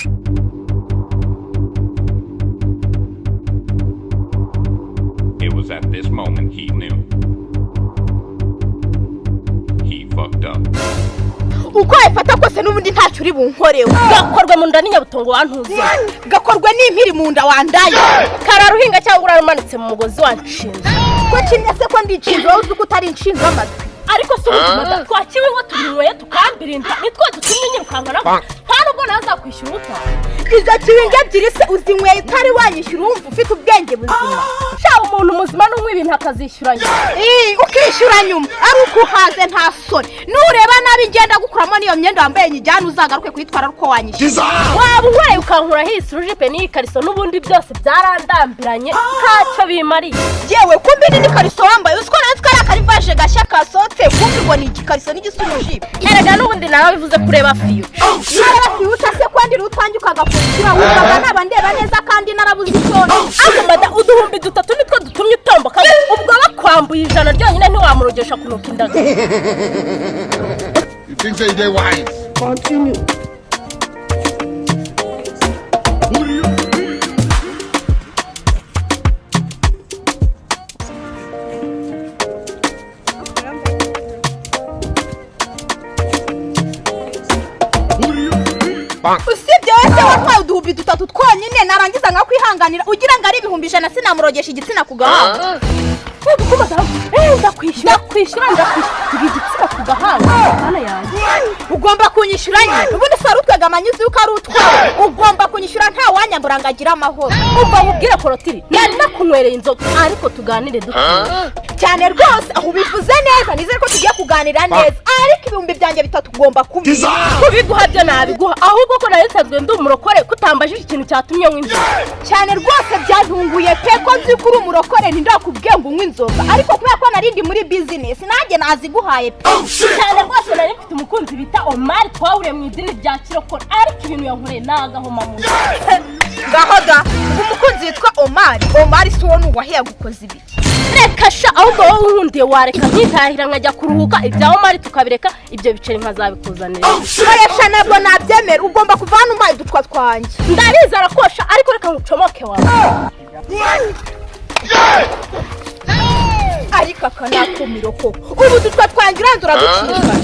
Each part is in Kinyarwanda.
It was at this moment he knew. He fucked up. uko ayifata kose n'ubundi ntacyo uri bunkorewe gakorwe mu nda n'inyabutongo wantuze gakorwe n'impiri mu nda wandaye kararuhinga cyangwa urarumanitse mu mugozi wanshinze ko kimwe se ko ndicinze wowe uzi ko utari inshinze amatwi ariko se ubuzima twakiwe ngo tubiroye tukambirinda nitwe dutumye nyirukankana nta nubwo nazakwishyura uta izo kiwinge ebyiri se uzinyweye utari wanyishyura wumva ufite ubwenge buzima shaho umuntu muzima n'umwe ibintu akazishyuranya ukishyura nyuma ari uko uhaze nta soni nureba nabi ngenda gukuramo niyo myenda wambaye nyijyana uzagaruke kwitwara uko wanyishyura waba unkoreye ukankura hisi rujipe n'ikariso n'ubundi byose byarandambiranye ntacyo bimariye yewe kumbi n'ikariso wambaye uziko natwe ari akarivaje gashya kasotse kumbi ngo ni igikariso n'igisurujipe erega n'ubundi nawe bivuze kureba fiyo ureba fiyo utase kwandi rutange ukagakurikira wumvaga nabandeba neza kandi narabuze icyone akomada uduhumbi dutatu nitwo dutumye utomboka ubwo bakwambuye ijana ryonyine ntiwamurogesha kunuka indaga You think say they wise? Continue. usibye wese watwaye uduhumbi dutatu twonyine narangiza nka kwihanganira ugira ngo ari ibihumbi 100 sinamurogesha igitsina ku gahanga ndakwishyura igitsina ku gahanga mana yanjye ugomba kunyishyura nyine ubundi se warutwega amanyuzi yuko ari utwawe ugomba kunyishyura nta wanyambura ngo agire amahoro umva mubwire korotiri yari nakunywereye inzoga ariko tuganire dukwiye cyane rwose aho ubivuze neza nizere ko tugiye kuganira neza ariko ibihumbi byanjye bitatu ugomba kubiguha byo nabiguha ahubwo ko nayo nsazwe ndi umurokore kutambajije ikintu cyatumye nk'inzoga cyane rwose byantunguye pe ko nzi ko uri umurokore ntindakubwiye ngo unywe inzoga ariko kubera ko narindi muri business nanjye naziguhaye pe cyane rwose nari mfite umukunzi bita Omar twawure mu idini rya kirokore ariko ibintu yankoreye nagahoma mu gahoga umukunzi witwa Omar si wowe wahiye gukoza ibi reka sha ahubwo wowe unkundiye wareka nkitahira nkajya kuruhuka ibya Omar tukabireka ibyo biceri nkazabikuzanira koresha nabwo nabyemera ugomba kuvana umaye dutwa twanjye ndabizi arakosha ariko reka ngucomoke wawe ariko akanakumiro koko ubu dutwa twanjye uranzura gucika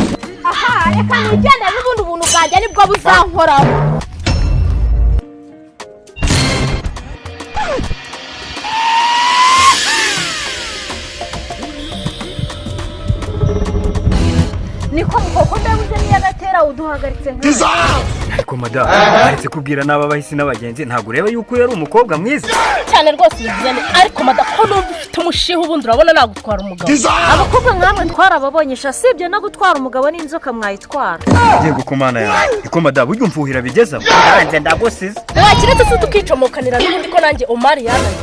aha reka nigende n'ubundi ubuntu bwanjye nibwo buzankoraho niko mukoko ndabuze niyagatera uduhagaritse nka ariko madame aretse kubwira n'aba bahisi n'abagenzi ntago ureba yuko yari umukobwa mwiza cyane rwose bizane ariko madame ko numva ufite umushiho ubundi urabona nagutwara umugabo abakobwa nkamwe twarababonyesha sibye no gutwara umugabo n'inzoka mwayitwara yego kumana yawe iko madame ujye umfuhira bigeza nanjye ndagusize wakiretse se tukicomokanira n'ubundi ko nanjye Omar yananye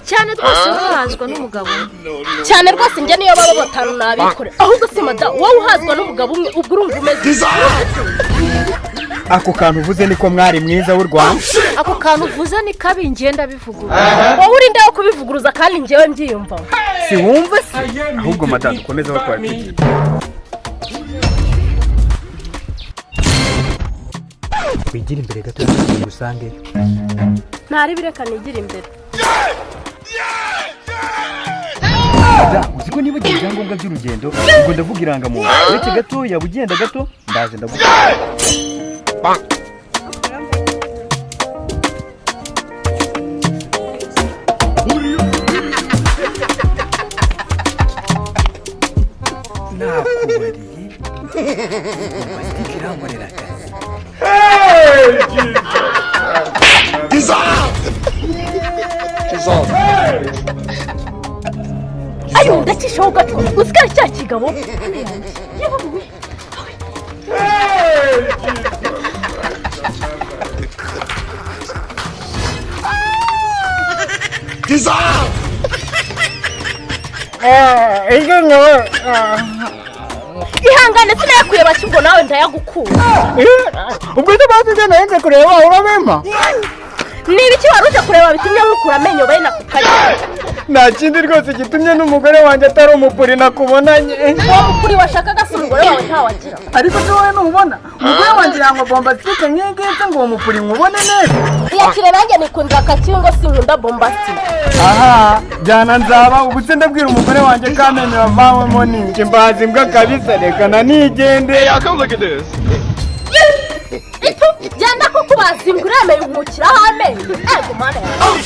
cyane rwose uhazwa n'umugabo cyane rwose njye niyo baba batanu nabikore ahubwo se madame wowe uhazwa n'umugabo umwe ubwo urumva umeze ako kantu uvuze niko mwari mwiza w'u Rwanda ako kantu uvuze ni kabi ngenda bivugura wowe urinde yo kubivuguruza kandi njyewe mbyiyumva si wumva se ahubwo madame ukomeza bakora iki wigira imbere gato usange ntari bireka nigira imbere uziko niba ugiye ibyangombwa by'urugendo ubwo ndavuga irangamuntu uretse gato yaba ugenda gato ndaje ndaguha nakubariye umasitike irankorera akazi ayo ndacishaho gato uzigara cya kigabo ihangane sinayakuye bakibwo nawe ndayagukura ubwo ndabaze nayenze kureba urabema ni ibiki wari uje kureba bitumye nkukura amenyo bene ako kanya nta kindi rwose gitumye n'umugore wanjye atari umupuri nakubonanye. uwo mukuri washakaga si umugore wawe ntawagira. Ariko se wowe ntubona umugore wanjye yanywa bombasitike nk'ingese ngo uwo mupuri nkubone neza. iyakire nanjye nikundira akakingo sinkunda bombasitike. Aha jyana nzaba ubu se ndabwira umugore wanjye ko amenyo yavanyemo n'iki mbazi imbwa kabisa reka nanigende. genda kuko bazimbwa uremeye umukiraho amenyo. ego mana yawe.